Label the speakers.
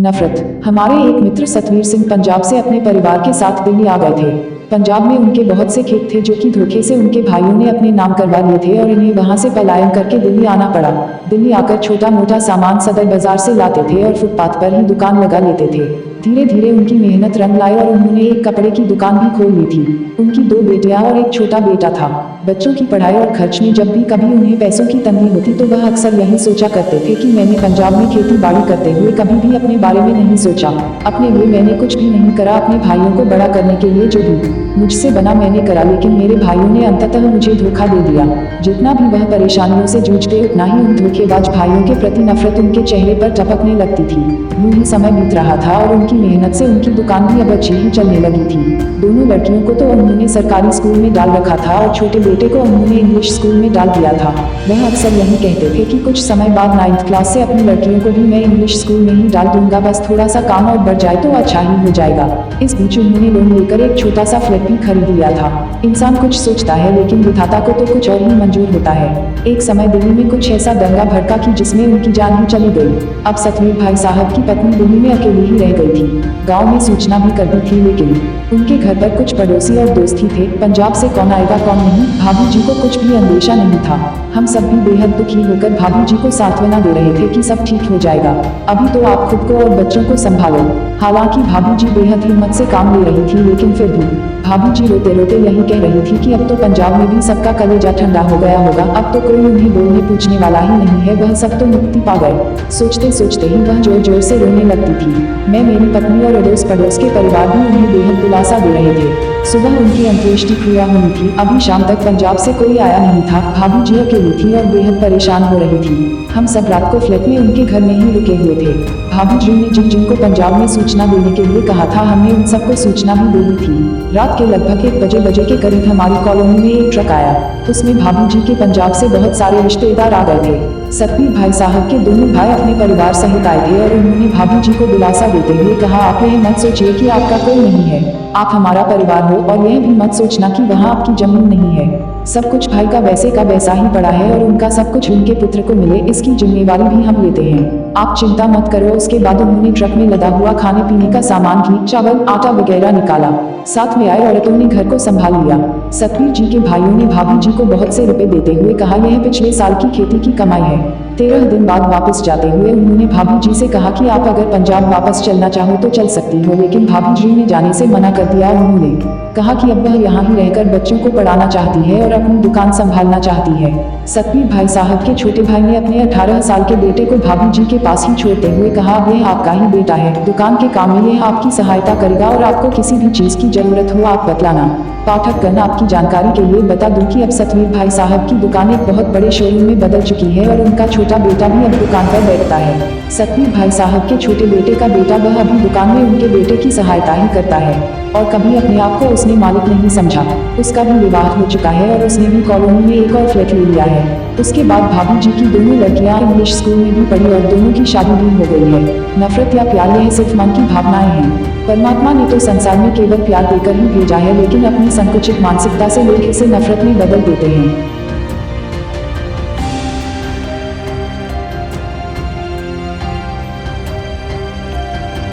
Speaker 1: नफरत। हमारे एक मित्र सतवीर सिंह पंजाब से अपने परिवार के साथ दिल्ली आ गए थे। पंजाब में उनके बहुत से खेत थे जो कि धोखे से उनके भाइयों ने अपने नाम करवा लिए थे और इन्हें वहां से पलायन करके दिल्ली आना पड़ा। दिल्ली आकर छोटा मोटा सामान सदर बाजार से लाते थे और फुटपाथ पर ही दुकान लगा लेते थे। धीरे धीरे उनकी मेहनत रंग लाई और उन्होंने एक कपड़े की दुकान भी खोल ली थी। उनकी 2 बेटियां और एक छोटा बेटा था। बच्चों की पढ़ाई और खर्च में जब भी कभी उन्हें पैसों की तंगी होती तो वह अक्सर यही सोचा करते थे कि मैंने पंजाब में खेती बाड़ी करते हुए कभी भी अपने बारे में नहीं सोचा। अपने लिए मैंने कुछ भी नहीं करा, अपने भाइयों को बड़ा करने के लिए जो भी मुझसे बना मैंने करा, लेकिन मेरे भाइयों ने अंततः मुझे धोखा दे दिया। जितना भी वह परेशानियों से जूझते उतना ही उन धोखेबाज भाइयों के प्रति नफरत उनके चेहरे पर टपकने लगती थी। यूं ही समय बीत रहा था और उनकी मेहनत से उनकी दुकान भी अब अच्छी ही चलने लगी थी। दोनों लड़कियों को तो उन्होंने सरकारी स्कूल में डाल रखा था और छोटे बेटे को उन्होंने इंग्लिश स्कूल में डाल दिया था। वह अक्सर यही कहते थे कि कुछ समय बाद 9th क्लास से अपनी लड़कियों को भी मैं इंग्लिश स्कूल में ही डाल दूंगा, बस थोड़ा सा काम और बढ़ जाए तो अच्छा ही हो जाएगा। इस बीच उन्होंने लोन लेकर एक छोटा सा फ्लैट भी खरीद लिया था। इंसान कुछ सोचता है लेकिन विधाता को तो कुछ और ही मंजूर होता है। एक समय दिल्ली में कुछ ऐसा दंगा भड़का कि जिसमें उनकी जान ही चली गई। अब सतवीर भाई साहब की पत्नी दिल्ली में अकेली ही रह गई थी। गांव में सूचना भी कर दी थी लेकिन उनके घर पर कुछ पड़ोसी और दोस्त ही थे। पंजाब से कौन आएगा कौन नहीं, भाभी जी को कुछ भी अंदेशा नहीं था। हम सब भी बेहद दुखी होकर भाभी जी को सांत्वना दे रहे थे कि सब ठीक हो जाएगा, अभी तो आप खुद को और बच्चों को संभालो। हालांकि भाभी जी बेहद हिम्मत से काम ले रही थी लेकिन फिर भी भाभी जी रोते रोते यही कह रही थी कि अब तो पंजाब में भी सबका कलेजा ठंडा हो गया होगा, अब तो कोई उन्हें बोलने पूछने वाला ही नहीं है, वह सब तो मुक्ति पा गए। सोचते सोचते ही वह जोर जोर से रोने लगती थी। मैं, मेरी पत्नी और अड़ोस पड़ोस के परिवार भी उन्हें बेहद दिलासा दे रहे थे। सुबह उनकी अंत्येष्टि क्रिया होनी थी। अभी शाम तक पंजाब से कोई आया नहीं था। भाभी जी अकेली थी और बेहद परेशान हो रही थी। हम सब रात को फ्लैट में उनके घर में ही रुके हुए थे। भाभी जी ने जिन जिनको पंजाब में सूचना देने के लिए कहा था, हमने उन सबको सूचना भी दे दी थी। रात के लगभग 1 बजे के करीब हमारी कॉलोनी में एक ट्रक आया। उसमें भाभी जी के पंजाब से बहुत सारे रिश्तेदार आ गए थे। सतवीर भाई साहब के दोनों भाई अपने परिवार सहित आए थे और उन्होंने भाभी जी को दिलासा देते हुए कहा, आप यह मत सोचिए कि आपका कोई नहीं है, आप हमारा परिवार हो, और यह भी मत सोचना कि वहाँ आपकी जमीन नहीं है। सब कुछ भाई का वैसा ही पड़ा है और उनका सब कुछ उनके पुत्र को मिले, इसकी जिम्मेवारी भी हम लेते हैं, आप चिंता मत करो। उसके बाद उन्होंने ट्रक में लदा हुआ खाने पीने का सामान, घी, चावल, आटा वगैरह निकाला। साथ में आए औरतों ने घर को संभाल लिया। सतवीर जी के भाइयों ने भाभी जी को बहुत से रुपए देते हुए कहा, यह पिछले साल की खेती की कमाई है। 13 दिन बाद वापस जाते हुए उन्होंने भाभी जी से कहा कि आप अगर पंजाब वापस चलना चाहो तो चल सकती हो, लेकिन भाभी जी ने जाने से मना कर दिया। उन्होंने कहा कि अब वह यहाँ ही रहकर बच्चों को पढ़ाना चाहती है और अपनी दुकान संभालना चाहती है। सतवीर भाई साहब के छोटे भाई ने अपने 18 साल के बेटे को भाभी जी के पास ही छोड़ते हुए कहा, अब यह आपका ही बेटा है, दुकान के काम में यह आपकी सहायता करेगा और आपको किसी भी चीज की जरूरत हो आप बतलाना। पाठकगण, आपकी जानकारी के लिए बता दूं कि अब सतवीर भाई साहब की दुकान एक बहुत बड़े शोरूम में बदल चुकी है और उनका छोटा बेटा भी अब दुकान पर बैठता है। सतवीर भाई साहब के छोटे बेटे का बेटा, वह अभी दुकान में उनके बेटे की सहायता ही करता है और कभी अपने आप को उसने मालिक नहीं समझा। उसका भी विवाह हो चुका है और उसने भी कॉलोनी में एक और फ्लैट ले लिया है। उसके बाद भाभी जी की दोनों लड़कियां इंग्लिश स्कूल में भी पढ़ी और दोनों की शादी भी हो गई है। नफरत या प्यार, यह सिर्फ मन की भावनाएं हैं। परमात्मा ने तो संसार में केवल प्यार देकर ही भेजा है, लेकिन अपनी संकुचित मानसिकता से लोग इसे नफरत में बदल देते हैं।